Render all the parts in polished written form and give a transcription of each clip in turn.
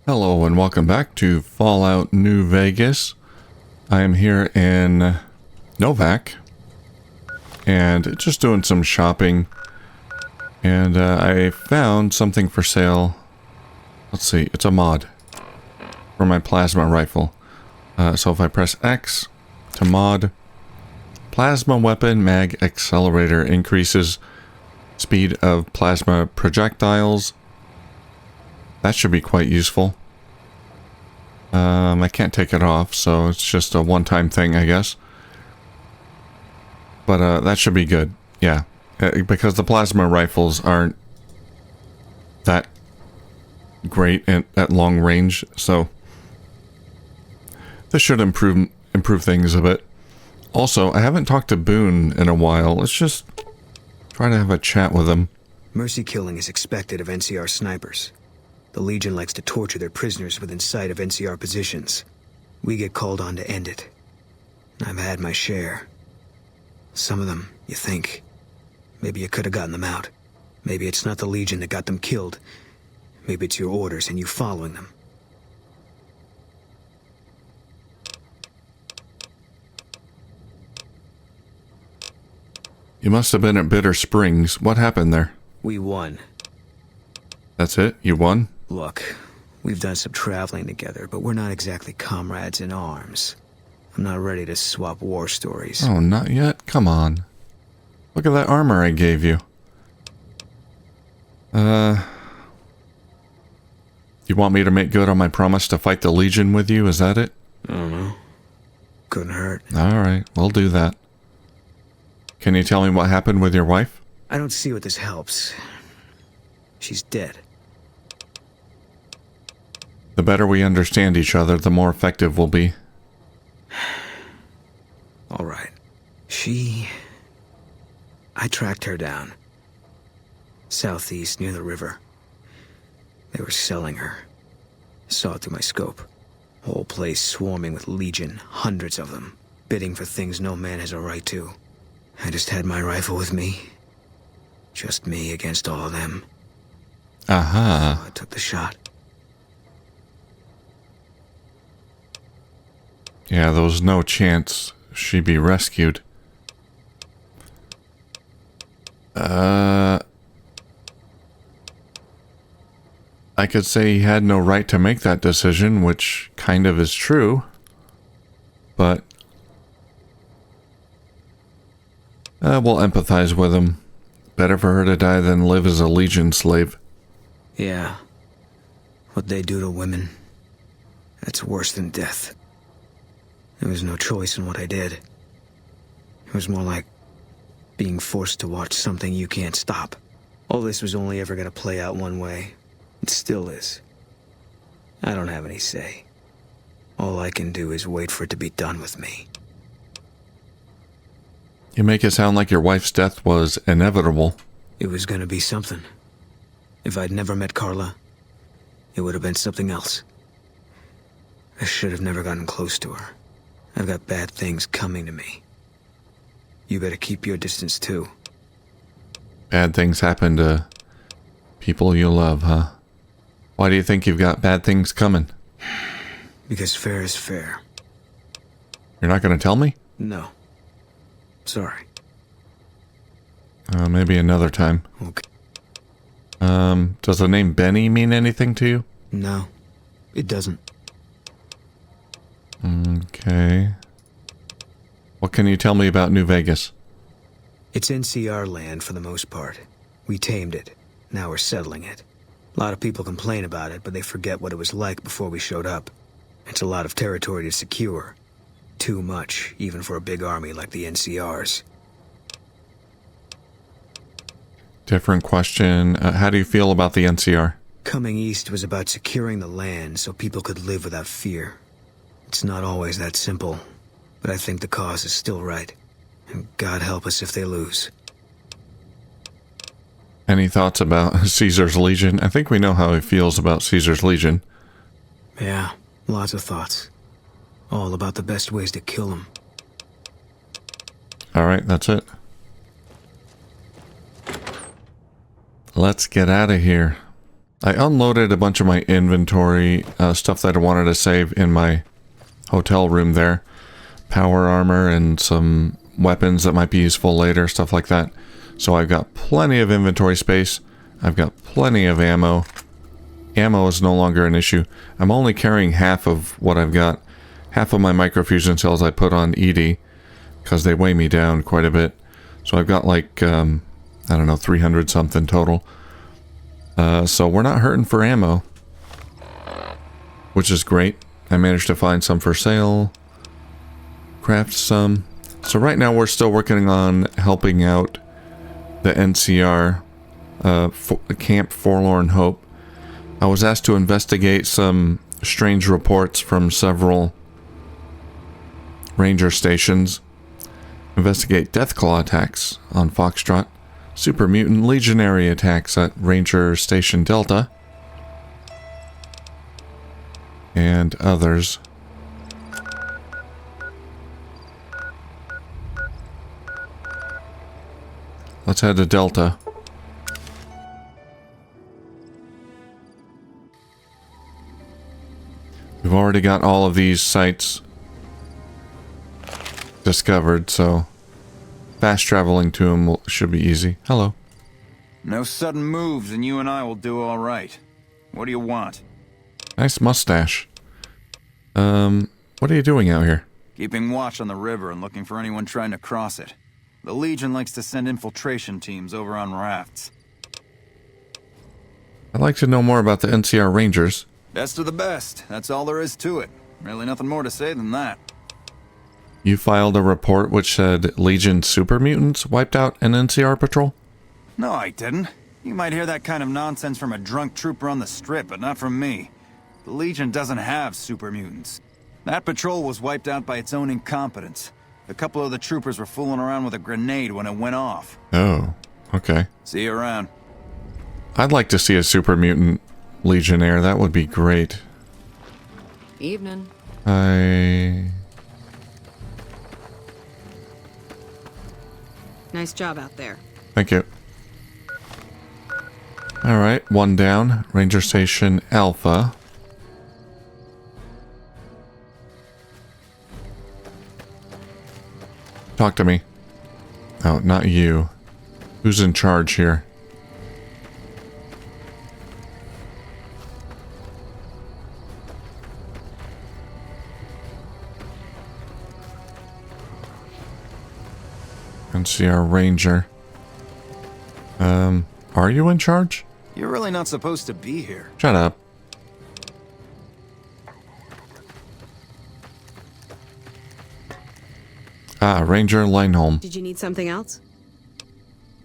Hello and welcome back to Fallout New Vegas. I am here in Novac and just doing some shopping, and I found something for sale. Let's see, it's a mod for my plasma rifle. So if I press X to mod, plasma weapon mag accelerator increases speed of plasma projectiles. That should be quite useful. I can't take it off, so it's just a one-time thing, I guess. But that should be good. Yeah, because the plasma rifles aren't that great at long range, so this should improve things a bit. Also, I haven't talked to Boone in a while. Let's just try to have a chat with him. Mercy killing is expected of NCR snipers. The Legion likes to torture their prisoners within sight of NCR positions. We get called on to end it. I've had my share. Some of them, you think. Maybe you could have gotten them out. Maybe it's not the Legion that got them killed. Maybe it's your orders and you following them. You must have been at Bitter Springs. What happened there? We won. That's it? You won? Look, we've done some traveling together, but we're not exactly comrades in arms. I'm not ready to swap war stories. Oh, not yet? Come on. Look at that armor I gave you. You want me to make good on my promise to fight the Legion with you? Is that it? I don't know. Couldn't hurt. Alright, we'll do that. Can you tell me what happened with your wife? I don't see what this helps. She's dead. The better we understand each other, the more effective we'll be. All right. I tracked her down. Southeast, near the river. They were selling her. Saw it through my scope. Whole place swarming with Legion, hundreds of them, bidding for things no man has a right to. I just had my rifle with me. Just me against all of them. Aha. So I took the shot. Yeah, there was no chance she'd be rescued. I could say he had no right to make that decision, which kind of is true. But we'll empathize with him. Better for her to die than live as a Legion slave. Yeah. What they do to women, that's worse than death. There was no choice in what I did. It was more like being forced to watch something you can't stop. All this was only ever going to play out one way. It still is. I don't have any say. All I can do is wait for it to be done with me. You make it sound like your wife's death was inevitable. It was going to be something. If I'd never met Carla, it would have been something else. I should have never gotten close to her. I've got bad things coming to me. You better keep your distance too. Bad things happen to people you love, huh? Why do you think you've got bad things coming? Because fair is fair. You're not going to tell me? No. Sorry. Maybe another time. Okay. Does the name Benny mean anything to you? No, it doesn't. Okay. What can you tell me about New Vegas? It's NCR land for the most part. We tamed it. Now we're settling it. A lot of people complain about it, but they forget what it was like before we showed up. It's a lot of territory to secure. Too much, even for a big army like the NCR's. Different question. How do you feel about the NCR? Coming east was about securing the land so people could live without fear. It's not always that simple, but I think the cause is still right. And God help us if they lose. Any thoughts about Caesar's Legion? I think we know how he feels about Caesar's Legion. Yeah, lots of thoughts. All about the best ways to kill them. Alright, that's it. Let's get out of here. I unloaded a bunch of my inventory, stuff that I wanted to save in my hotel room there. Power armor and some weapons that might be useful later, stuff like that. So I've got plenty of inventory space. I've got plenty of ammo. Ammo is no longer an issue. I'm only carrying half of what I've got. Half of my microfusion cells I put on ED, because they weigh me down quite a bit. So I've got like, I don't know, 300 something total. So we're not hurting for ammo, which is great. I managed to find some for sale, craft some. So right now we're still working on helping out the NCR, Camp Forlorn Hope. I was asked to investigate some strange reports from several ranger stations. Investigate Deathclaw attacks on Foxtrot. Super Mutant Legionary attacks at Ranger Station Delta. And others. Let's head to Delta. We've already got all of these sites discovered, so fast traveling to them should be easy. Hello. No sudden moves and you and I will do all right. What do you want? Nice mustache. What are you doing out here? Keeping watch on the river and looking for anyone trying to cross it. The Legion likes to send infiltration teams over on rafts. I'd like to know more about the NCR Rangers. Best of the best. That's all there is to it. Really nothing more to say than that. You filed a report which said Legion super mutants wiped out an NCR patrol? No, I didn't. You might hear that kind of nonsense from a drunk trooper on the strip, but not from me. The Legion doesn't have super mutants. That patrol was wiped out by its own incompetence. A couple of the troopers were fooling around with a grenade when it went off. Oh, okay. See you around. I'd like to see a super mutant Legionnaire. That would be great. Evening. Nice job out there. Thank you. Alright, one down. Ranger Station Alpha. Talk to me. Oh, not you. Who's in charge here? NCR Ranger. Are you in charge? You're really not supposed to be here. Shut up. Ah, Ranger Leinholm. Did you need something else?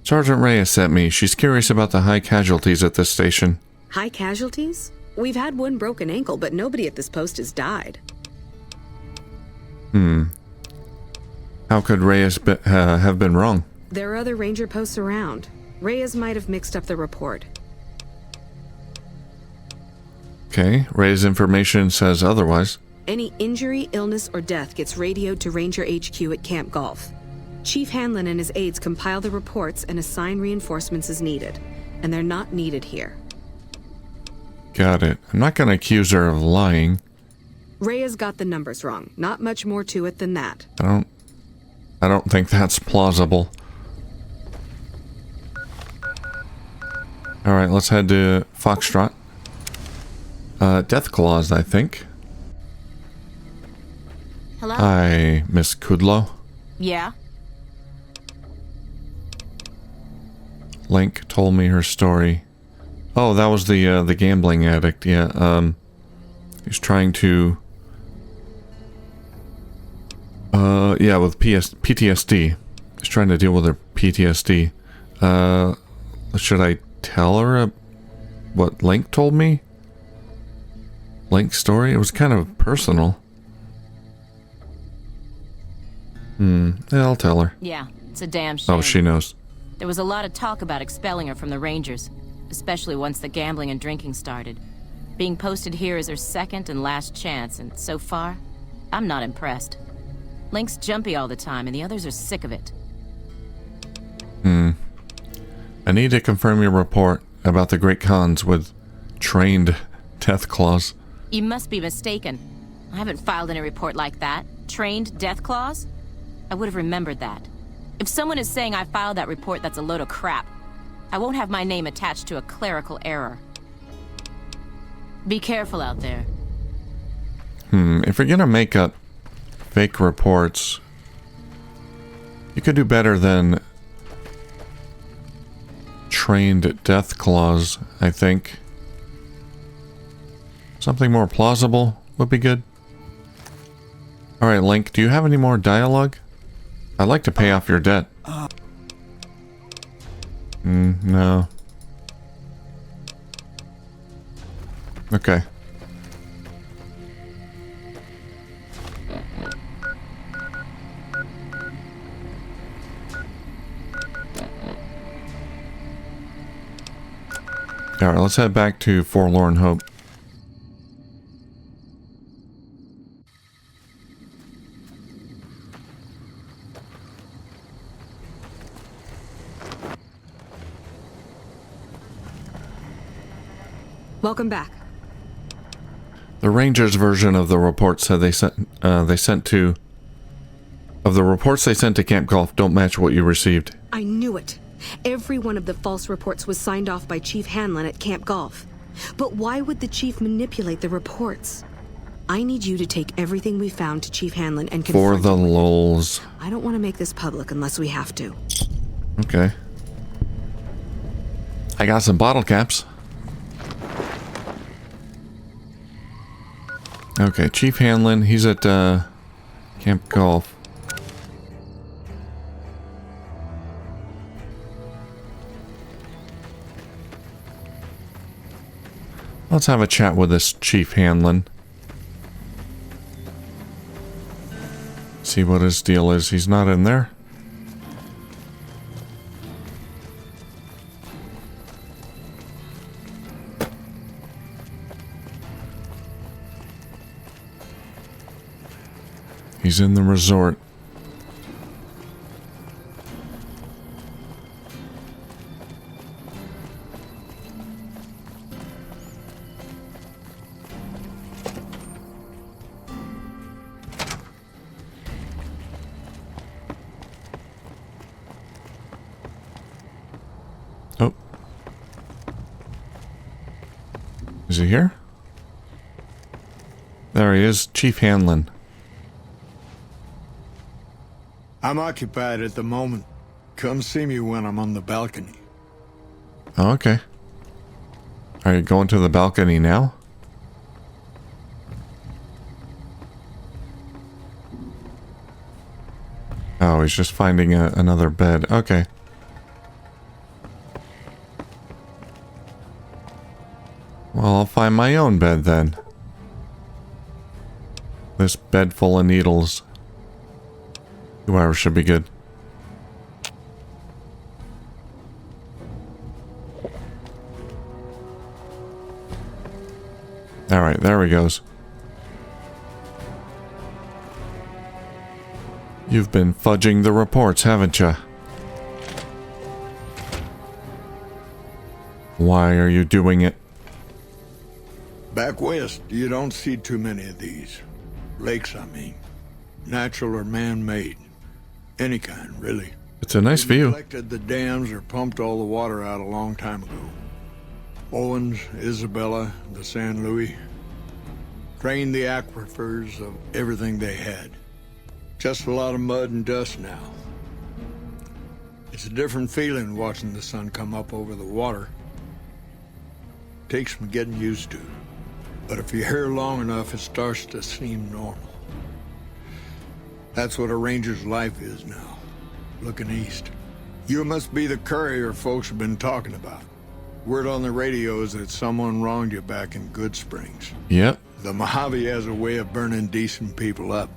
Sergeant Reyes sent me. She's curious about the high casualties at this station. High casualties? We've had one broken ankle, but nobody at this post has died. How could Reyes have been wrong? There are other ranger posts around. Reyes might have mixed up the report. Okay, Reyes' information says otherwise. Any injury, illness, or death gets radioed to Ranger HQ at Camp Golf. Chief Hanlon and his aides compile the reports and assign reinforcements as needed. And they're not needed here. Got it. I'm not going to accuse her of lying. Reyes got the numbers wrong. Not much more to it than that. I don't think that's plausible. Alright, let's head to Foxtrot. Deathclaws, I think. Hello? Hi, Miss Kudlow. Yeah? Link told me her story. Oh, that was the gambling addict, yeah. He's trying to... yeah, with PTSD. He's trying to deal with her PTSD. Should I tell her what Link told me? Link's story? It was kind of personal. Yeah, I'll tell her. Yeah, it's a damn shame. Oh, she knows. There was a lot of talk about expelling her from the Rangers, especially once the gambling and drinking started. Being posted here is her second and last chance, and so far, I'm not impressed. Link's jumpy all the time, and the others are sick of it. I need to confirm your report about the Great Khans with Trained death claws. You must be mistaken. I haven't filed any report like that. Trained death claws? I would have remembered that. If someone is saying I filed that report, that's a load of crap. I won't have my name attached to a clerical error. Be careful out there. If you're gonna make up fake reports, you could do better than trained death claws, I think. Something more plausible would be good. Alright, Link, do you have any more dialogue? I'd like to pay off your debt. No. Okay. Alright, let's head back to Forlorn Hope. Welcome back. The Rangers' version of the report said the reports they sent to Camp Golf don't match what you received. I knew it. Every one of the false reports was signed off by Chief Hanlon at Camp Golf. But why would the Chief manipulate the reports? I need you to take everything we found to Chief Hanlon and confront For the him. lulz. I don't want to make this public unless we have to. Okay. I got some bottle caps. Okay, Chief Hanlon, he's at Camp Golf. Let's have a chat with this Chief Hanlon. See what his deal is. He's not in there. He's in the resort. Oh. Is he here? There he is, Chief Hanlon. I'm occupied at the moment. Come see me when I'm on the balcony. Oh, okay. Are you going to the balcony now? Oh, he's just finding another bed. Okay. Well, I'll find my own bed then. This bed full of needles. 2 hours should be good. Alright, there he goes. You've been fudging the reports, haven't you? Why are you doing it? Back west, you don't see too many of these. Lakes, I mean. Natural or man-made. Any kind, really. It's a nice view. Collected the dams or pumped all the water out a long time ago. Owens, Isabella, the San Luis. Drained the aquifers of everything they had. Just a lot of mud and dust now. It's a different feeling watching the sun come up over the water. Takes some getting used to. But if you're here long enough, it starts to seem normal. That's what a ranger's life is now, looking east. You must be the courier folks have been talking about. Word on the radio is that someone wronged you back in Good Springs. Yep. The Mojave has a way of burning decent people up.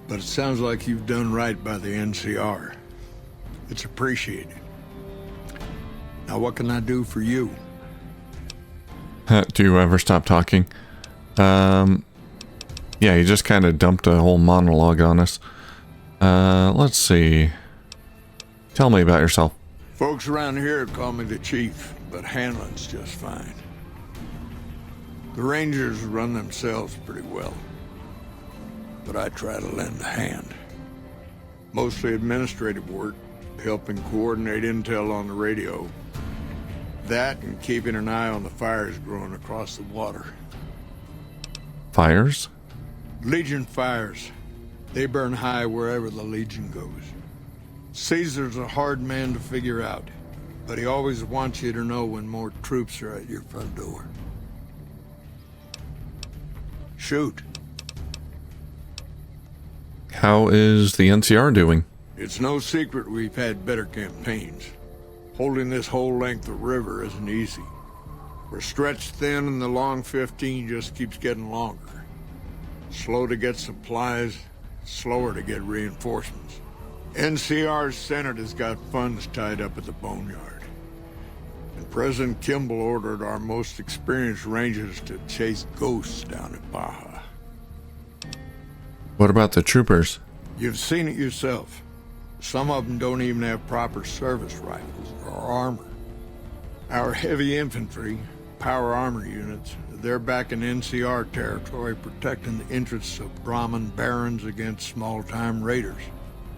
But it sounds like you've done right by the NCR. It's appreciated. Now what can I do for you? Do you ever stop talking? Yeah, he just kind of dumped a whole monologue on us. Let's see. Tell me about yourself. Folks around here call me the Chief, but Hanlon's just fine. The Rangers run themselves pretty well, but I try to lend a hand. Mostly administrative work, helping coordinate intel on the radio. That and keeping an eye on the fires growing across the water. Fires? Legion fires. They burn high wherever the Legion goes. Caesar's a hard man to figure out, but he always wants you to know when more troops are at your front door. Shoot. How is the NCR doing? It's no secret we've had better campaigns. Holding this whole length of river isn't easy. We're stretched thin and the long 15 just keeps getting longer. Slow to get supplies, slower to get reinforcements. NCR's Senate has got funds tied up at the Boneyard. And President Kimball ordered our most experienced rangers to chase ghosts down at Baja. What about the troopers? You've seen it yourself. Some of them don't even have proper service rifles or armor. Our heavy infantry, power armor units, they're back in NCR territory protecting the interests of Brahmin barons against small-time raiders.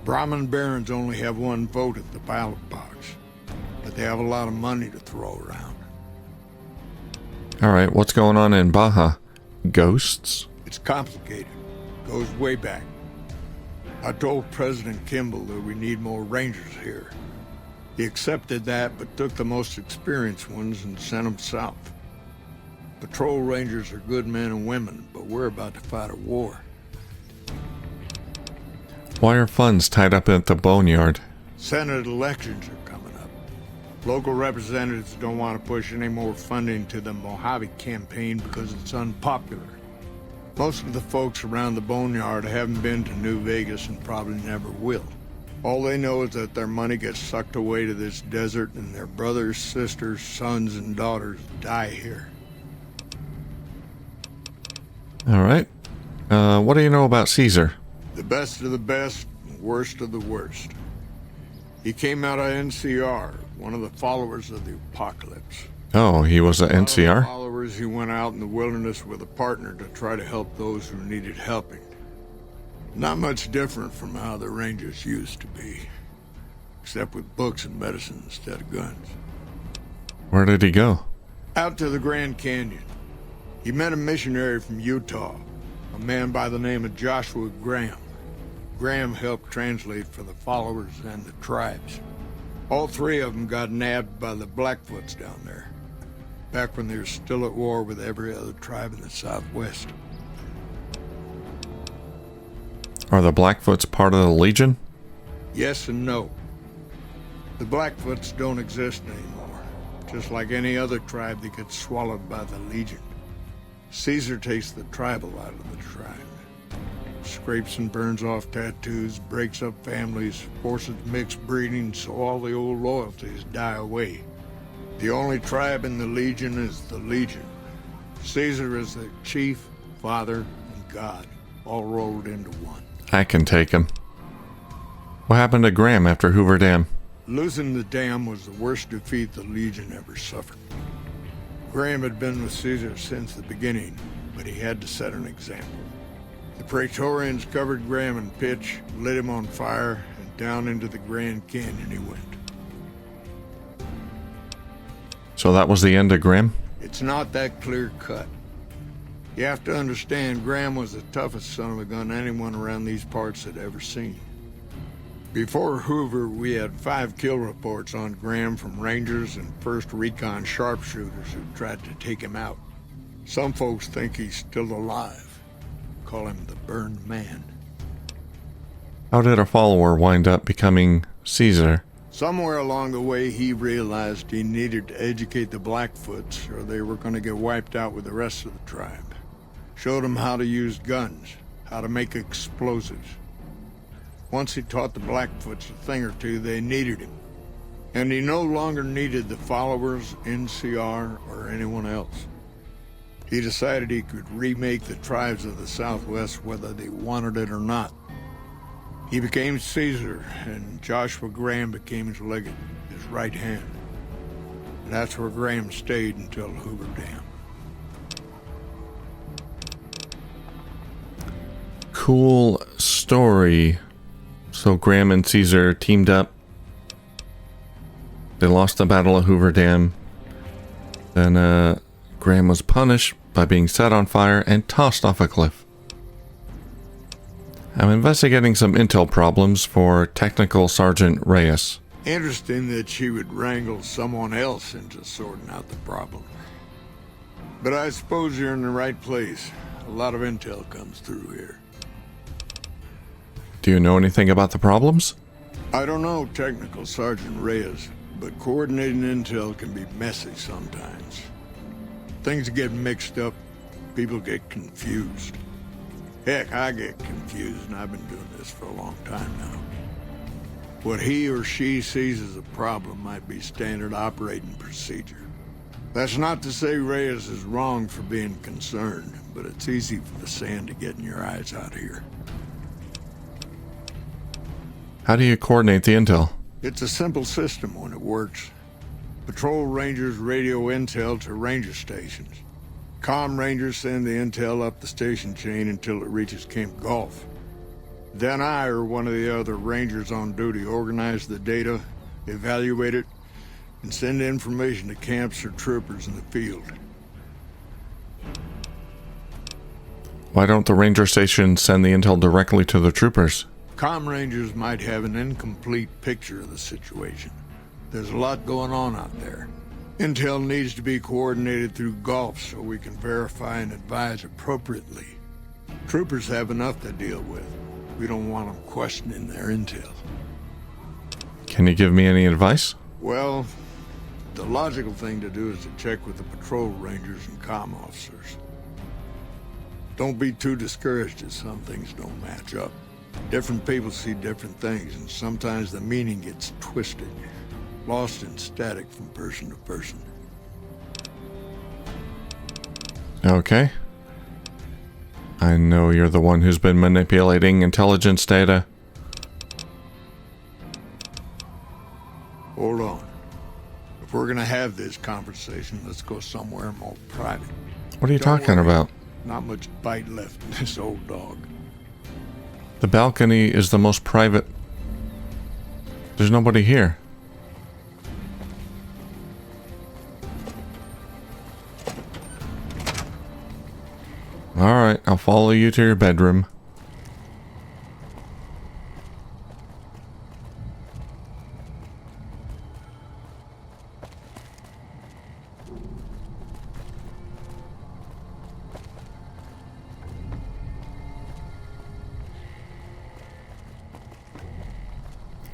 Brahmin barons only have one vote at the ballot box, but they have a lot of money to throw around. Alright, what's going on in Baja? Ghosts? It's complicated. Goes way back. I told President Kimball that we need more rangers here. He accepted that, but took the most experienced ones and sent them south. Patrol rangers are good men and women, but we're about to fight a war. Why are funds tied up at the Boneyard? Senate elections are coming up. Local representatives don't want to push any more funding to the Mojave campaign because it's unpopular. Most of the folks around the Boneyard haven't been to Newvegas and probably never will. All they know is that their money gets sucked away to this desert and their brothers, sisters, sons, and daughters die here. Alright. What do you know about Caesar? The best of the best, worst of the worst. He came out of NCR, one of the followers of the apocalypse. Oh, he was an NCR? Followers, he went out in the wilderness with a partner to try to help those who needed helping. Not much different from how the Rangers used to be, except with books and medicine instead of guns. Where did he go? Out to the Grand Canyon. He met a missionary from Utah, a man by the name of Joshua Graham. Graham helped translate for the followers and the tribes. All three of them got nabbed by the Blackfoots down there, back when they were still at war with every other tribe in the Southwest. Are the Blackfoots part of the Legion? Yes and no. The Blackfoots don't exist anymore, just like any other tribe that gets swallowed by the Legion. Caesar takes the tribal out of the tribe. Scrapes and burns off tattoos, breaks up families, forces mixed breeding so all the old loyalties die away. The only tribe in the Legion is the Legion. Caesar is the chief, father, and god, all rolled into one. I can take him. What happened to Graham after Hoover Dam? Losing the dam was the worst defeat the Legion ever suffered. Graham had been with Caesar since the beginning, but he had to set an example. The Praetorians covered Graham in pitch, lit him on fire, and down into the Grand Canyon he went. So that was the end of Graham? It's not that clear cut. You have to understand, Graham was the toughest son of a gun anyone around these parts had ever seen. Before Hoover, we had 5 kill reports on Graham from Rangers and 1st Recon sharpshooters who tried to take him out. Some folks think he's still alive. Call him the Burned Man. How did a follower wind up becoming Caesar? Somewhere along the way, he realized he needed to educate the Blackfoots or they were going to get wiped out with the rest of the tribe. Showed them how to use guns, how to make explosives. Once he taught the Blackfoots a thing or two, they needed him. And he no longer needed the followers, NCR, or anyone else. He decided he could remake the tribes of the Southwest whether they wanted it or not. He became Caesar, and Joshua Graham became his legate, his right hand. And that's where Graham stayed until Hoover Dam. cool story. So Graham and Caesar teamed up. They lost the Battle of Hoover Dam. Then Graham was punished by being set on fire and tossed off a cliff. I'm investigating some intel problems for Technical Sergeant Reyes. Interesting that she would wrangle someone else into sorting out the problem. But I suppose you're in the right place. A lot of intel comes through here. Do you know anything about the problems? I don't know Technical Sergeant Reyes, but coordinating intel can be messy sometimes. Things get mixed up, people get confused. Heck, I get confused, and I've been doing this for a long time now. What he or she sees as a problem might be standard operating procedure. That's not to say Reyes is wrong for being concerned, but it's easy for the sand to get in your eyes out here. How do you coordinate the intel? It's a simple system when it works. Patrol rangers radio intel to ranger stations. Comm rangers send the intel up the station chain until it reaches Camp Gulf. Then I or one of the other rangers on duty organize the data, evaluate it, and send information to camps or troopers in the field. Why don't the ranger stations send the intel directly to the troopers? Comm rangers might have an incomplete picture of the situation. There's a lot going on out there. Intel needs to be coordinated through Gulf so we can verify and advise appropriately. Troopers have enough to deal with. We don't want them questioning their intel. Can you give me any advice? Well, the logical thing to do is to check with the patrol rangers and comm officers. Don't be too discouraged if some things don't match up. Different people see different things, and sometimes the meaning gets twisted, lost in static from person to person. Okay. I know you're the one who's been manipulating intelligence data. Hold on. If we're gonna have this conversation, let's go somewhere more private. What are you Don't talking worry. about? Not much bite left in this old dog. The balcony is the most private. There's nobody here. Alright, I'll follow you to your bedroom.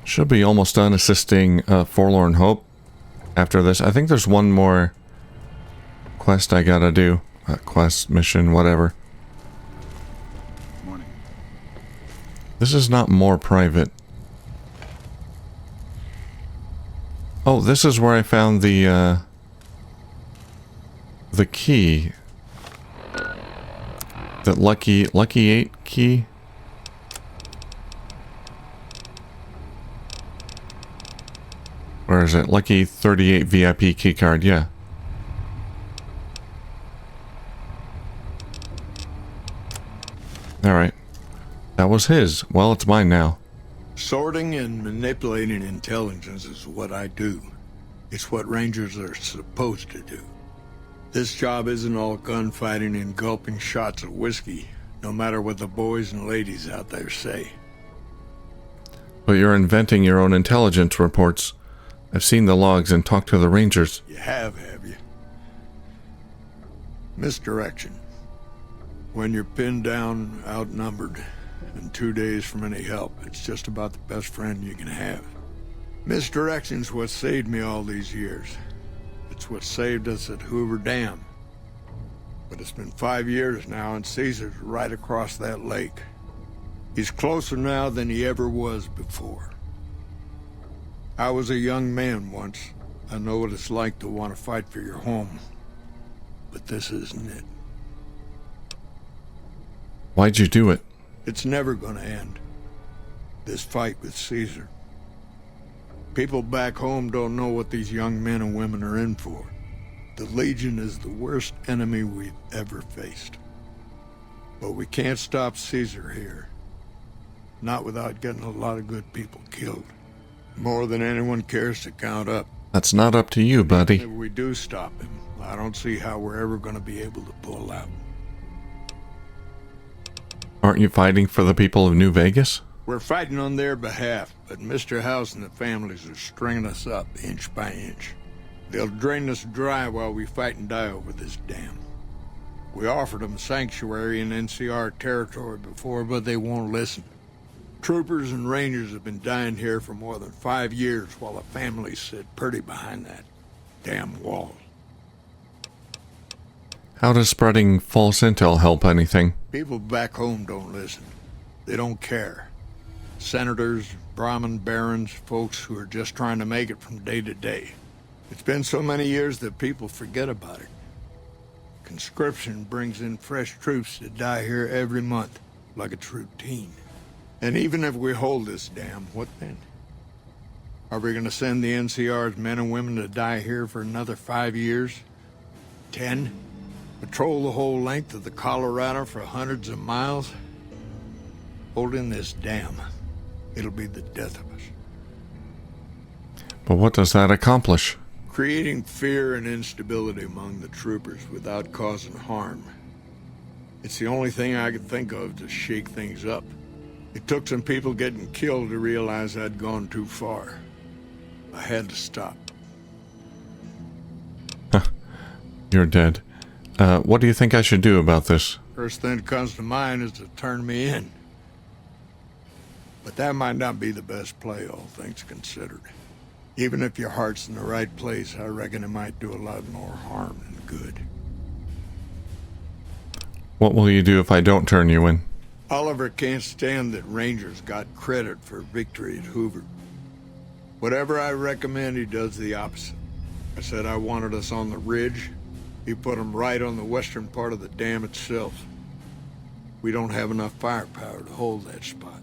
Should be almost done assisting Forlorn Hope after this. I think there's one more quest I gotta do. Quest, mission, whatever. Morning. This is not more private. Oh, this is where I found the key. That Lucky 8 key. Where is it? Lucky 38 VIP keycard, yeah. Alright. That was his. Well, it's mine now. Sorting and manipulating intelligence is what I do. It's what Rangers are supposed to do. This job isn't all gunfighting and gulping shots of whiskey, no matter what the boys and ladies out there say. But you're inventing your own intelligence reports. I've seen the logs and talked to the Rangers. You have you? Misdirection. When you're pinned down, outnumbered, and 2 days from any help, it's just about the best friend you can have. Misdirection's what saved me all these years. It's what saved us at Hoover Dam. But it's been 5 years now, and Caesar's right across that lake. He's closer now than he ever was before. I was a young man once. I know what it's like to want to fight for your home. But this isn't it. Why'd you do it? It's never gonna end. This fight with Caesar. People back home don't know what these young men and women are in for. The Legion is the worst enemy we've ever faced. But we can't stop Caesar here. Not without getting a lot of good people killed. More than anyone cares to count up. That's not up to you, buddy. If we do stop him, I don't see how we're ever going to be able to pull out. Aren't you fighting for the people of New Vegas? We're fighting on their behalf, but Mr. House and the families are stringing us up inch by inch. They'll drain us dry while we fight and die over this dam. We offered them sanctuary in NCR territory before, but they won't listen. Troopers and rangers have been dying here for more than 5 years while the families sit pretty behind that damn wall. How does spreading false intel help anything? People back home don't listen. They don't care. Senators, Brahmin barons, folks who are just trying to make it from day to day. It's been so many years that people forget about it. Conscription brings in fresh troops to die here every month, like it's routine. And even if we hold this dam, what then? Are we going to send the NCR's men and women to die here for another 5 years? 10? Patrol the whole length of the Colorado for hundreds of miles? Holding this dam, it'll be the death of us. But what does that accomplish? Creating fear and instability among the troopers without causing harm. It's the only thing I could think of to shake things up. It took some people getting killed to realize I'd gone too far. I had to stop. You're dead. What do you think I should do about this? First thing that comes to mind is to turn me in. But that might not be the best play, all things considered. Even if your heart's in the right place, I reckon it might do a lot more harm than good. What will you do if I don't turn you in? Oliver can't stand that Rangers got credit for victory at Hoover. Whatever I recommend, he does the opposite. I said I wanted us on the ridge. He put them right on the western part of the dam itself. We don't have enough firepower to hold that spot.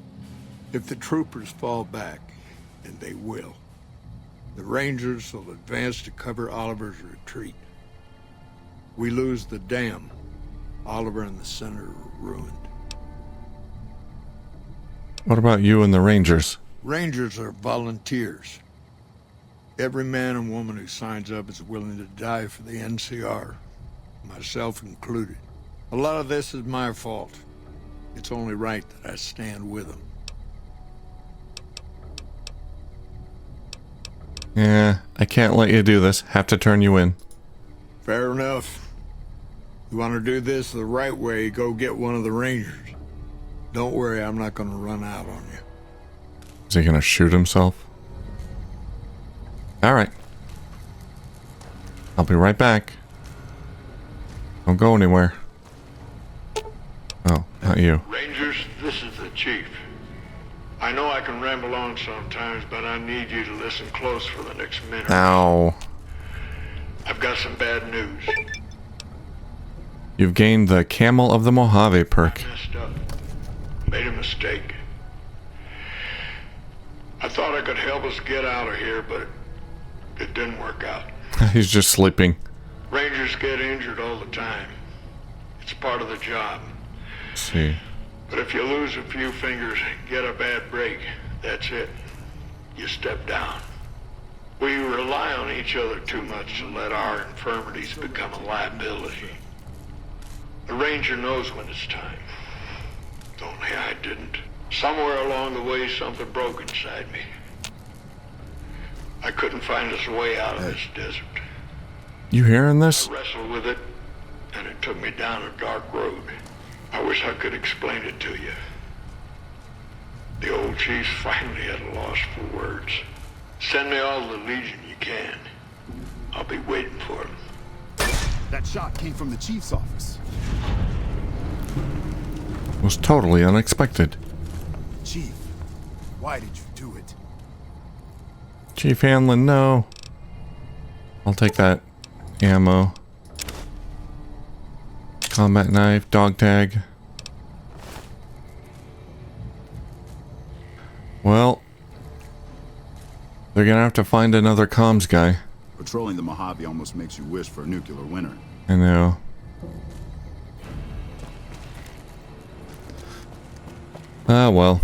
If the troopers fall back, and they will, the Rangers will advance to cover Oliver's retreat. We lose the dam. Oliver and the Senator are ruined. What about you and the Rangers? Rangers are volunteers. Every man and woman who signs up is willing to die for the NCR, myself included. A lot of this is my fault. It's only right that I stand with them. Yeah, I can't let you do this. Have to turn you in. Fair enough. You want to do this the right way, go get one of the Rangers. Don't worry, I'm not going to run out on you. Is he gonna shoot himself? Alright. I'll be right back. Don't go anywhere. Oh, not you. Rangers, this is the Chief. I know I can ramble on sometimes, but I need you to listen close for the next minute. Ow. I've got some bad news. You've gained the Camel of the Mojave perk. I messed up. Made a mistake. I thought I could help us get out of here, but it didn't work out. He's just sleeping. Rangers get injured all the time. It's part of the job. Let's see. But if you lose a few fingers and get a bad break, that's it. You step down. We rely on each other too much to let our infirmities become a liability. The Ranger knows when it's time. Only I didn't. Somewhere along the way, something broke inside me. I couldn't find us a way out of this desert. You hearing this? I wrestled with it, and it took me down a dark road. I wish I could explain it to you. The old chief's finally at a loss for words. Send me all the Legion you can. I'll be waiting for him. That shot came from the chief's office. Was totally unexpected. Chief, why did you do it? Chief Hanlon, no. I'll take that ammo. Combat knife, dog tag. Well, they're gonna have to find another comms guy. Patrolling the Mojave almost makes you wish for a nuclear winter. I know. Ah, well.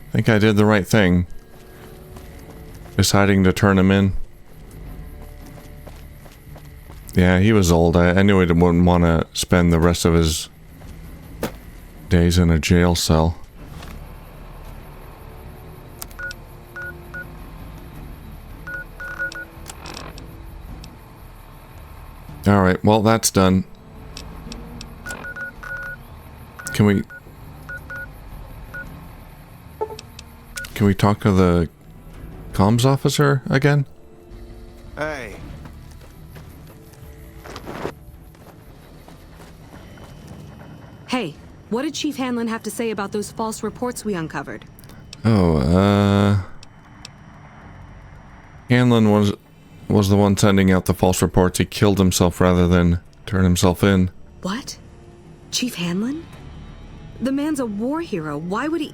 I think I did the right thing. Deciding to turn him in. Yeah, he was old. I knew he wouldn't want to spend the rest of his days in a jail cell. Alright, well, that's done. Can we talk to the comms officer again? Hey. Hey, what did Chief Hanlon have to say about those false reports we uncovered? Oh, Hanlon was the one sending out the false reports. He killed himself rather than turn himself in. What? Chief Hanlon? The man's a war hero. Why would he...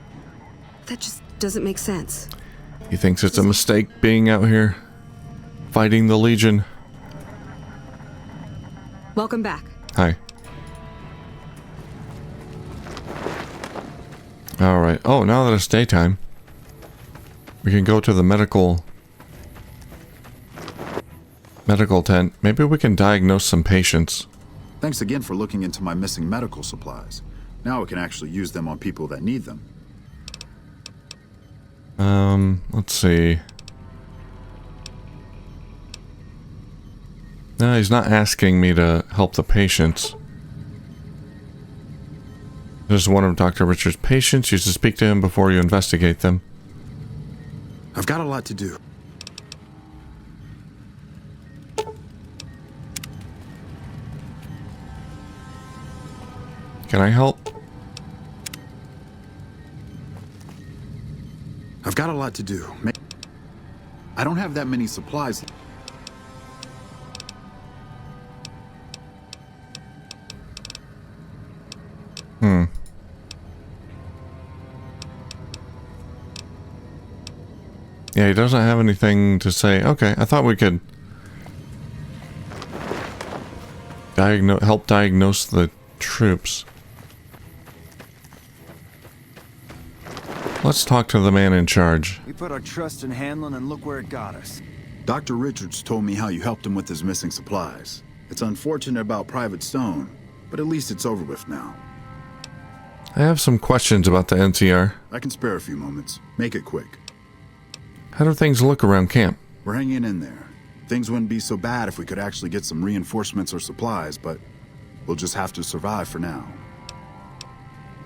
That just doesn't make sense. He thinks it's a mistake being out here fighting the Legion. Welcome back. Hi. Alright. Oh, now that it's daytime, we can go to the medical tent. Maybe we can diagnose some patients. Thanks again for looking into my missing medical supplies. Now we can actually use them on people that need them. Let's see. No, he's not asking me to help the patients. This is one of Dr. Richard's patients. You should speak to him before you investigate them. I've got a lot to do. Can I help? I've got a lot to do. I don't have that many supplies. Yeah, he doesn't have anything to say. Okay, I thought we could help diagnose the troops. Let's talk to the man in charge. We put our trust in Hanlon and look where it got us. Dr. Richards told me how you helped him with his missing supplies. It's unfortunate about Private Stone, but at least it's over with now. I have some questions about the NCR. I can spare a few moments. Make it quick. How do things look around camp? We're hanging in there. Things wouldn't be so bad if we could actually get some reinforcements or supplies, but we'll just have to survive for now.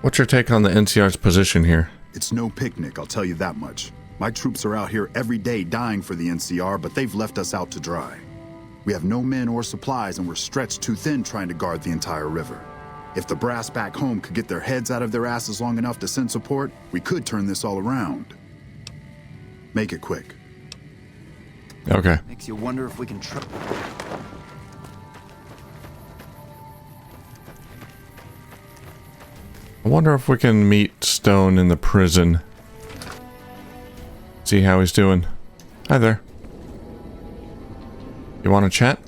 What's your take on the NCR's position here? It's no picnic, I'll tell you that much. My troops are out here every day dying for the NCR, but they've left us out to dry. We have no men or supplies, and we're stretched too thin trying to guard the entire river. If the brass back home could get their heads out of their asses long enough to send support, we could turn this all around. Make it quick. Okay. Makes you wonder if we can I wonder if we can meet Stone in the prison. See how he's doing. Hi there. You want to chat?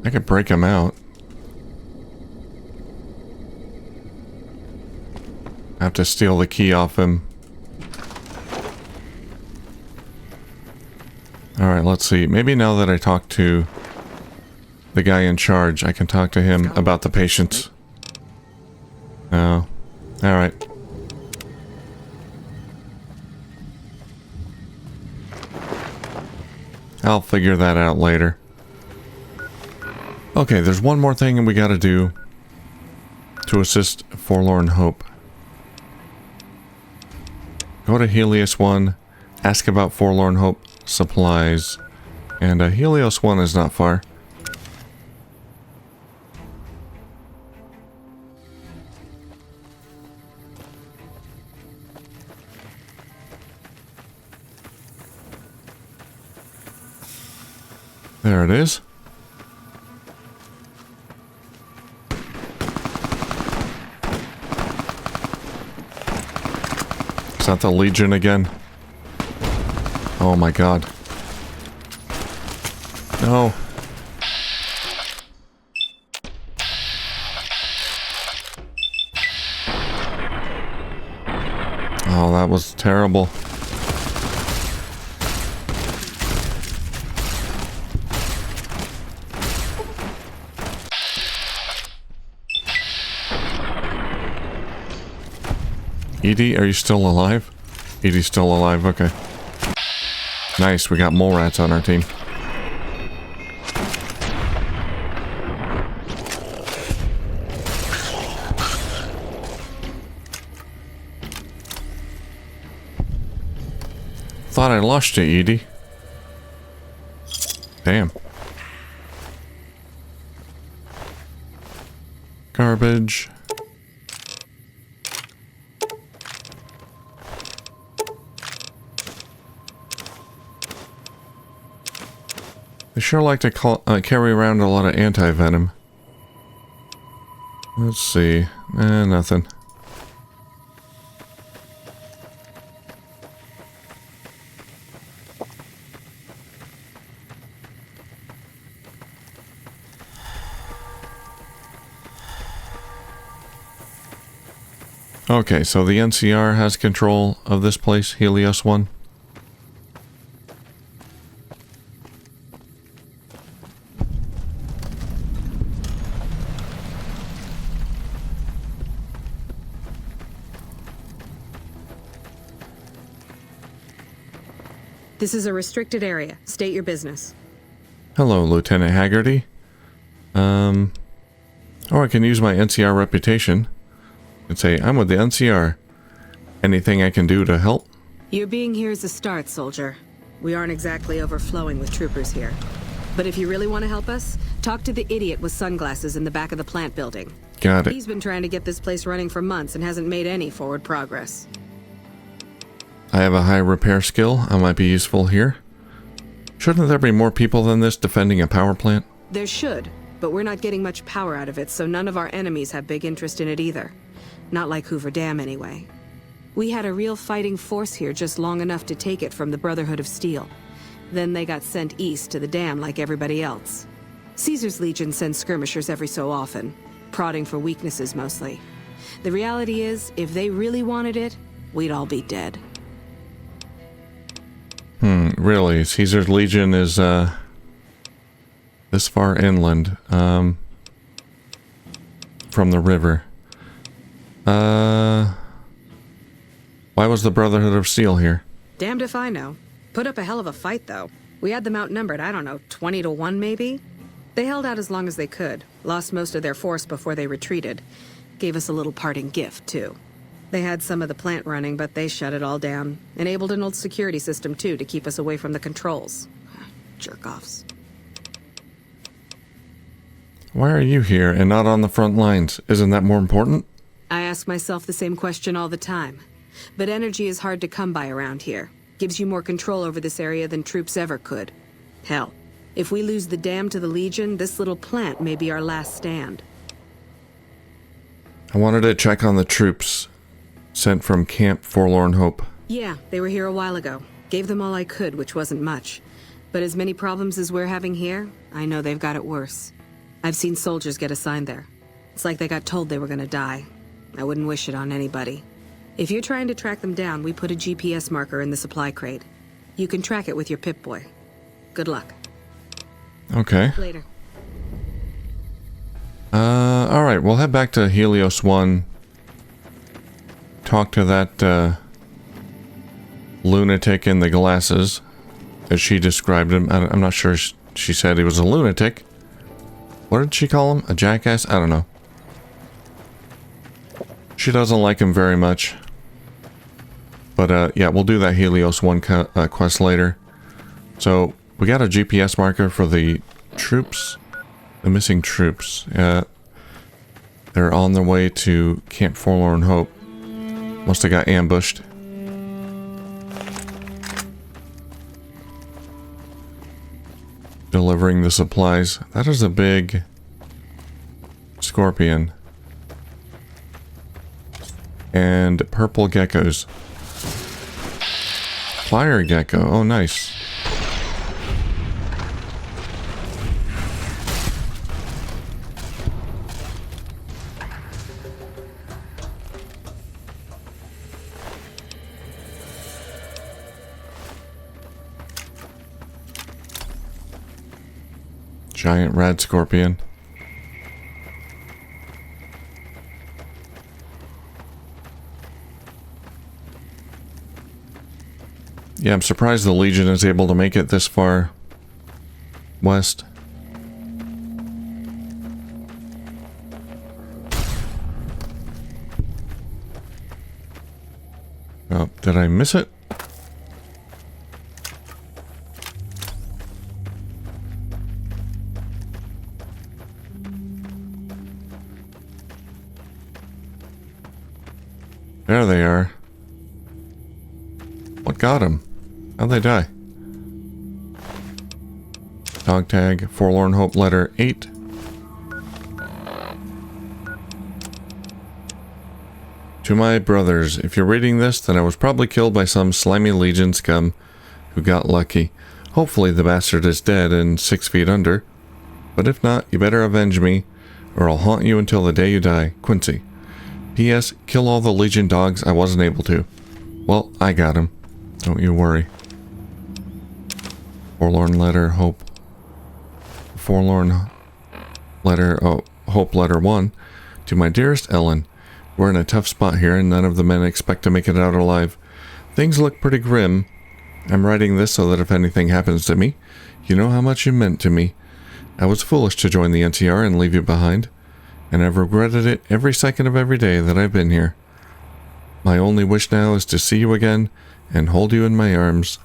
I could break him out. I have to steal the key off him. Alright, let's see. Maybe now that I talk to the guy in charge, I can talk to him about the patients. Oh. Alright. I'll figure that out later. Okay, there's one more thing we gotta do to assist Forlorn Hope. Go to Helios 1, ask about Forlorn Hope supplies, and Helios 1 is not far. There it is. Is that the Legion again? Oh my god. No. Oh, that was terrible. Edie, are you still alive? Edie's still alive, okay. Nice, we got mole rats on our team. Thought I lost you, Edie. Damn. Garbage. They sure like to carry around a lot of anti-venom. Let's see. Nothing. Okay, so the NCR has control of this place, Helios 1. This is a restricted area. State your business. Hello, Lieutenant Haggerty. Oh, I can use my NCR reputation and say, I'm with the NCR. Anything I can do to help? Your being here is a start, soldier. We aren't exactly overflowing with troopers here. But if you really want to help us, talk to the idiot with sunglasses in the back of the plant building. Got it. He's been trying to get this place running for months and hasn't made any forward progress. I have a high repair skill. I might be useful here. Shouldn't there be more people than this defending a power plant? There should, but we're not getting much power out of it, so none of our enemies have big interest in it either. Not like Hoover Dam, anyway. We had a real fighting force here just long enough to take it from the Brotherhood of Steel. Then they got sent east to the dam like everybody else. Caesar's Legion sends skirmishers every so often, prodding for weaknesses mostly. The reality is, if they really wanted it, we'd all be dead. Really? Caesar's Legion is, this far inland, from the river. Why was the Brotherhood of Steel here? Damned if I know. Put up a hell of a fight, though. We had them outnumbered, I don't know, 20 to 1 maybe? They held out as long as they could, lost most of their force before they retreated. Gave us a little parting gift, too. They had some of the plant running, but they shut it all down. Enabled an old security system, too, to keep us away from the controls. Jerk-offs. Why are you here and not on the front lines? Isn't that more important? I ask myself the same question all the time. But energy is hard to come by around here. Gives you more control over this area than troops ever could. Hell, if we lose the dam to the Legion, this little plant may be our last stand. I wanted to check on the troops sent from Camp Forlorn Hope. Yeah, they were here a while ago. Gave them all I could, which wasn't much. But as many problems as we're having here, I know they've got it worse. I've seen soldiers get assigned there. It's like they got told they were gonna die. I wouldn't wish it on anybody. If you're trying to track them down, we put a GPS marker in the supply crate. You can track it with your Pip-Boy. Good luck. Okay. Later. Alright, we'll head back to Helios 1. Talk to that, lunatic in the glasses, as she described him. I'm not sure she said he was a lunatic. What did she call him? A jackass? I don't know. She doesn't like him very much. But, yeah, we'll do that Helios 1 quest later. So, we got a GPS marker for the troops. The missing troops. They're on their way to Camp Forlorn Hope. Must have got ambushed. Delivering the supplies. That is a big scorpion. And purple geckos. Fire gecko. Oh, nice. Giant rad scorpion. Yeah, I'm surprised the Legion is able to make it this far west. Oh, did I miss it? There they are. What got him? How'd they die? Dog tag, Forlorn Hope letter 8. To my brothers, if you're reading this, then I was probably killed by some slimy Legion scum who got lucky. Hopefully the bastard is dead and 6 feet under. But if not, you better avenge me, or I'll haunt you until the day you die. Quincy. P.S. Kill all the Legion dogs I wasn't able to. Well, I got him. Don't you worry. Forlorn letter, hope. Forlorn letter, oh, hope letter 1. To my dearest Ellen. We're in a tough spot here, and none of the men expect to make it out alive. Things look pretty grim. I'm writing this so that if anything happens to me, you know how much you meant to me. I was foolish to join the NTR and leave you behind, and I've regretted it every second of every day that I've been here. My only wish now is to see you again and hold you in my arms.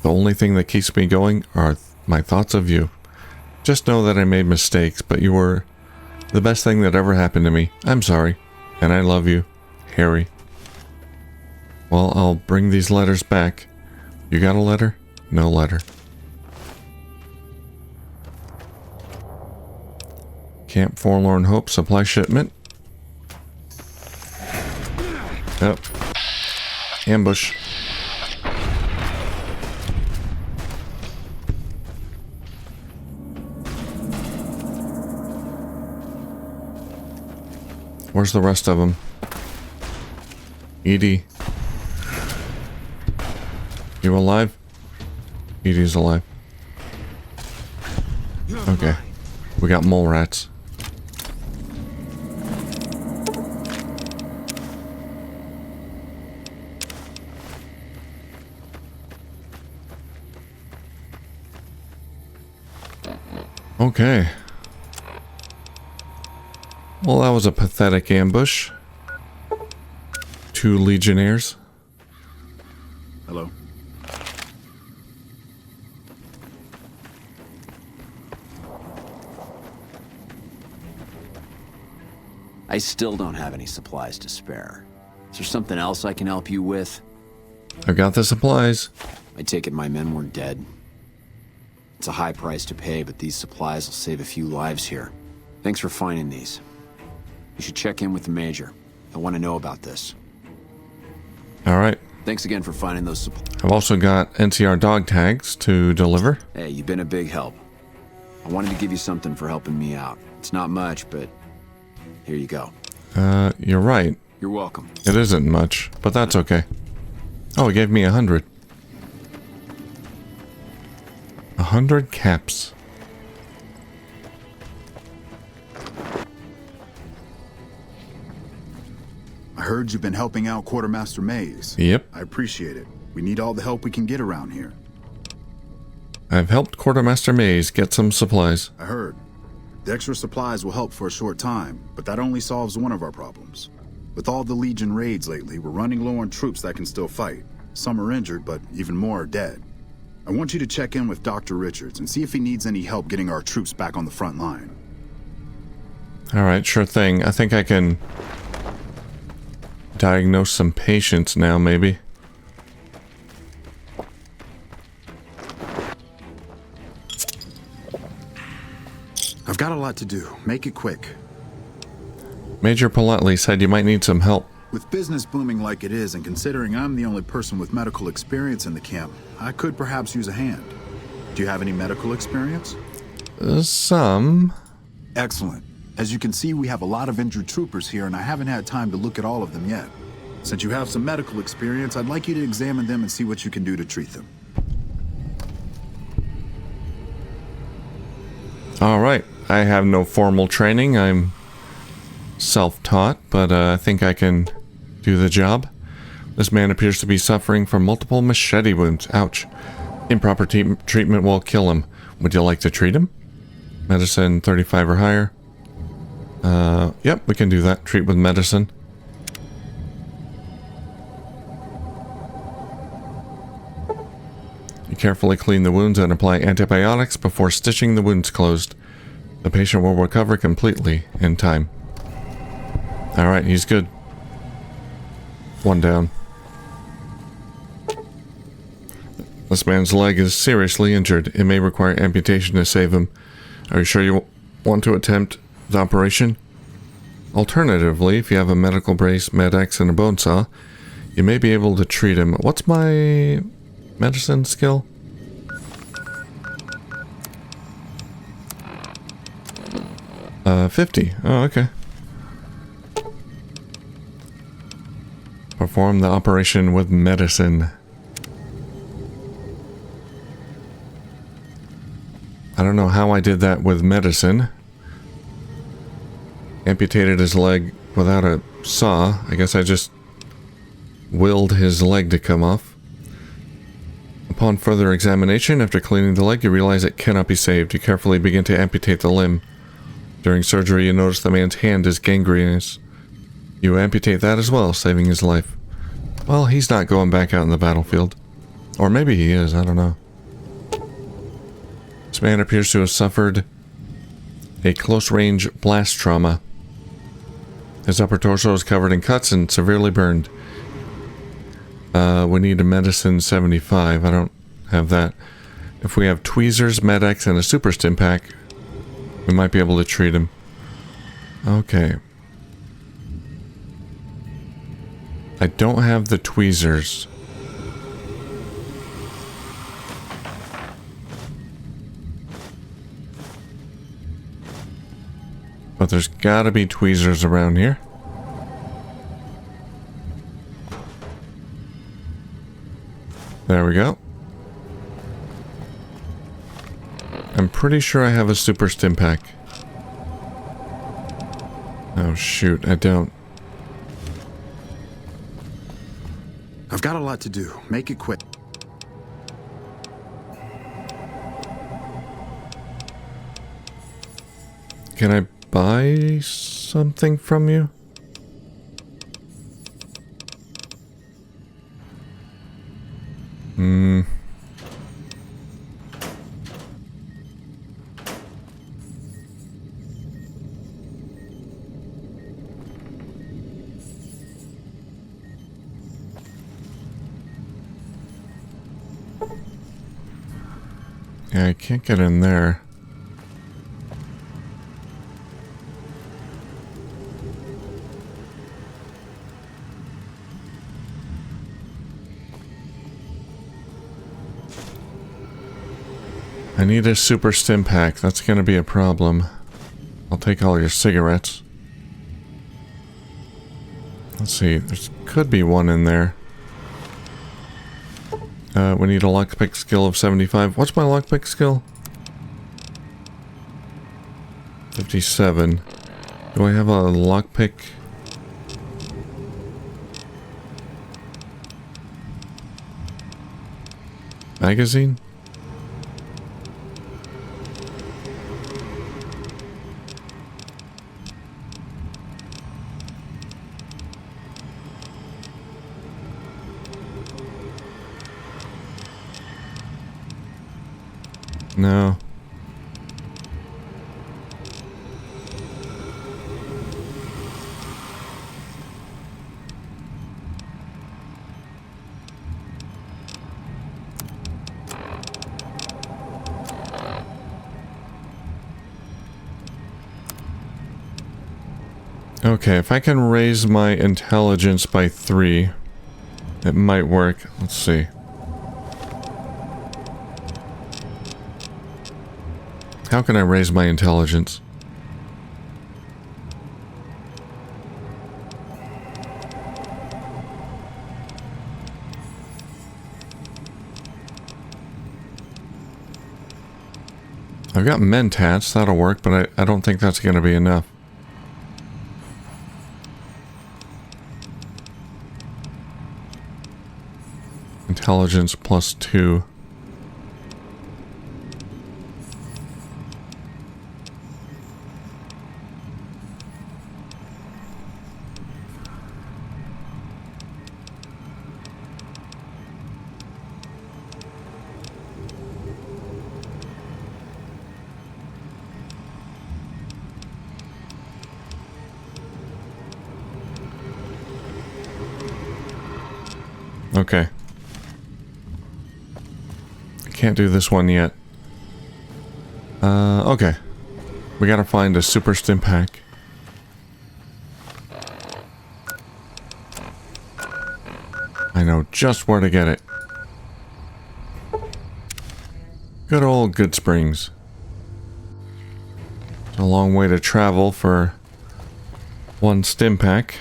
The only thing that keeps me going are my thoughts of you. Just know that I made mistakes, but you were the best thing that ever happened to me. I'm sorry. And I love you, Harry. Well, I'll bring these letters back. You got a letter? No letter. Camp Forlorn Hope supply shipment. Yep. Ambush. Where's the rest of them? Edie. You alive? Edie's alive. Okay. We got mole rats. Okay. Well, that was a pathetic ambush. 2 Legionnaires. Hello. I still don't have any supplies to spare. Is there something else I can help you with? I've got the supplies. I take it my men weren't dead. It's a high price to pay, but these supplies will save a few lives here. Thanks for finding these. You should check in with the Major. I want to know about this. Alright. Thanks again for finding those supplies. I've also got NCR dog tags to deliver. Hey, you've been a big help. I wanted to give you something for helping me out. It's not much, but here you go. You're right. You're welcome. It isn't much, but that's okay. Oh, he gave me 100. 100 caps. I heard you've been helping out Quartermaster Mays. Yep. I appreciate it. We need all the help we can get around here. I've helped Quartermaster Mays get some supplies. I heard. The extra supplies will help for a short time, but that only solves one of our problems. With all the Legion raids lately, we're running low on troops that can still fight. Some are injured, but even more are dead. I want you to check in with Dr. Richards and see if he needs any help getting our troops back on the front line. Alright, sure thing. I think I can diagnose some patients now, maybe. I've got a lot to do. Make it quick. Major politely said you might need some help. With business booming like it is, and considering I'm the only person with medical experience in the camp, I could perhaps use a hand. Do you have any medical experience? Some. Excellent. As you can see, we have a lot of injured troopers here, and I haven't had time to look at all of them yet. Since you have some medical experience, I'd like you to examine them and see what you can do to treat them. Alright, I have no formal training. I'm self-taught, but I think I can do the job. This man appears to be suffering from multiple machete wounds. Ouch. Improper treatment will kill him. Would you like to treat him? Medicine 35 or higher. Yep, we can do that. Treat with medicine. You carefully clean the wounds and apply antibiotics before stitching the wounds closed. The patient will recover completely in time. Alright, he's good. One down. This man's leg is seriously injured. It may require amputation to save him. Are you sure you want to attempt the operation? Alternatively, if you have a medical brace, med-X, and a bone saw, you may be able to treat him. What's my medicine skill? Uh, 50. Oh, okay. Perform the operation with medicine. I don't know how I did that with medicine. Amputated his leg without a saw. I guess I just willed his leg to come off. Upon further examination, after cleaning the leg, you realize it cannot be saved. You carefully begin to amputate the limb. During surgery, you notice the man's hand is gangrenous. You amputate that as well, saving his life. Well, he's not going back out in the battlefield. Or maybe he is, I don't know. This man appears to have suffered a close-range blast trauma. His upper torso is covered in cuts and severely burned. We need a medicine 75. I don't have that. If we have tweezers, med-X, and a super stim pack, we might be able to treat him. Okay. I don't have the tweezers. But there's gotta be tweezers around here. There we go. I'm pretty sure I have a super stim pack. Oh shoot, I don't. I've got a lot to do. Make it quick. Can I buy something from you? Yeah, I can't get in there. I need a super stim pack. That's gonna be a problem. I'll take all your cigarettes. Let's see. There could be one in there. We need a lockpick skill of 75. What's my lockpick skill? 57. Do I have a lockpick? Magazine? No. Okay, if I can raise my intelligence by 3, it might work. Let's see. How can I raise my intelligence? I've got mentats, that'll work, but I don't think that's going to be enough. Intelligence +2. Okay. I can't do this one yet. Okay. We gotta find a super stim pack. I know just where to get it. Good old Good Springs. It's a long way to travel for one stim pack.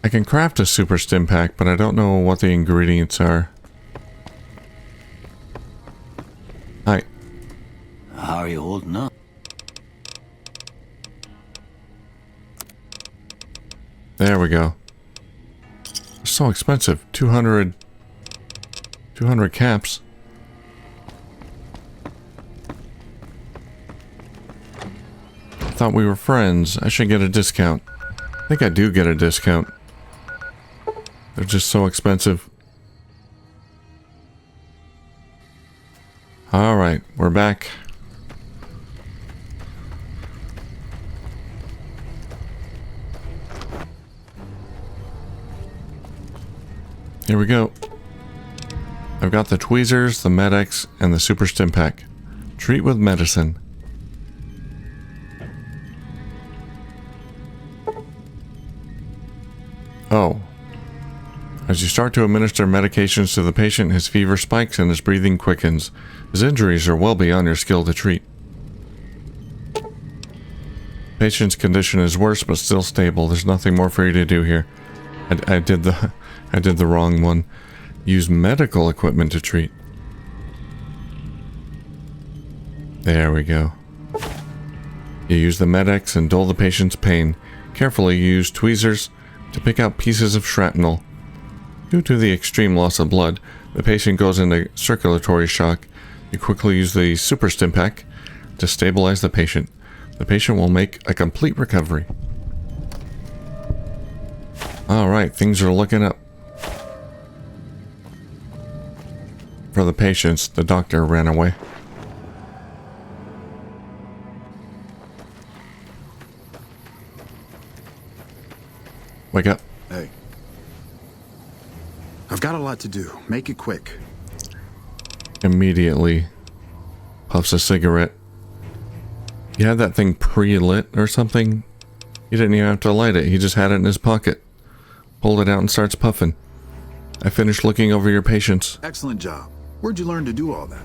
I can craft a super stim pack, but I don't know what the ingredients are. Hi. How are you holding up? There we go. They're so expensive. 200 caps. I thought we were friends. I should get a discount. I think I do get a discount. They're just so expensive. Alright, we're back. Here we go. I've got the tweezers, the Med-X, and the super stim pack. Treat with medicine. Oh. As you start to administer medications to the patient, his fever spikes and his breathing quickens. His injuries are well beyond your skill to treat. Patient's condition is worse but still stable. There's nothing more for you to do here. I did the wrong one. Use medical equipment to treat. There we go. You use the Med-X and dull the patient's pain. Carefully use tweezers to pick out pieces of shrapnel. Due to the extreme loss of blood, the patient goes into circulatory shock. You quickly use the super stim pack to stabilize the patient. The patient will make a complete recovery. Alright, things are looking up. For the patients, the doctor ran away. Wake up. Hey. I've got a lot to do. Make it quick. Immediately puffs a cigarette. You had that thing pre-lit or something? He didn't even have to light it. He just had it in his pocket. Pulled it out and starts puffing. I finished looking over your patients. Excellent job. Where'd you learn to do all that?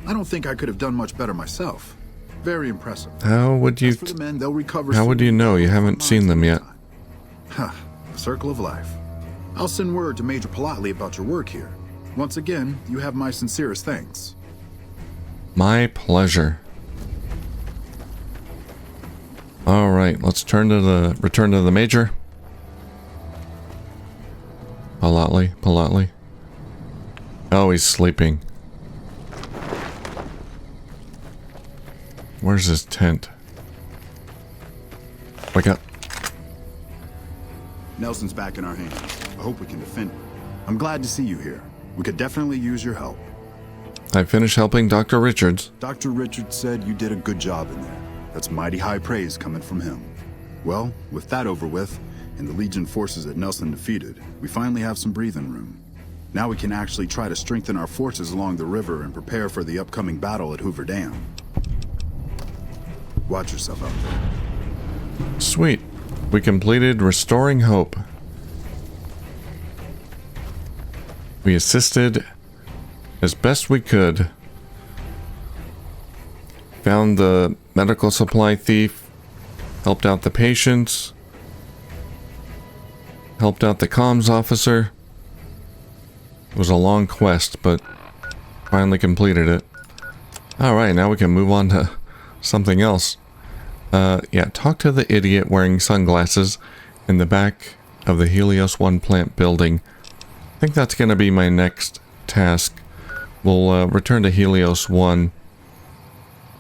I don't think I could have done much better myself. Very impressive. How would you... As for the men, they'll recover How would you know? You haven't seen them yet. Huh. The circle of life. I'll send word to Major Politely about your work here. Once again, you have my sincerest thanks. My pleasure. Alright, let's return to the Major. Politely. Oh, he's sleeping. Where's his tent? Wake up. Nelson's back in our hands. I hope we can defend it. I'm glad to see you here. We could definitely use your help. I finished helping Dr. Richards. Dr. Richards said you did a good job in there. That's mighty high praise coming from him. Well, with that over with, and the Legion forces at Nelson defeated, we finally have some breathing room. Now we can actually try to strengthen our forces along the river and prepare for the upcoming battle at Hoover Dam. Watch yourself out there. Sweet. We completed Restoring Hope. We assisted as best we could. Found the medical supply thief. Helped out the patients. Helped out the comms officer. It was a long quest, but finally completed it. Alright, now we can move on to something else. Yeah, talk to the idiot wearing sunglasses in the back of the Helios 1 plant building. I think that's going to be my next task. We'll return to Helios 1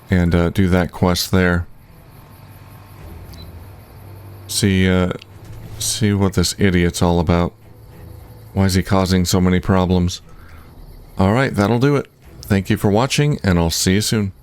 and do that quest there. See what this idiot's all about. Why is he causing so many problems? Alright, that'll do it. Thank you for watching, and I'll see you soon.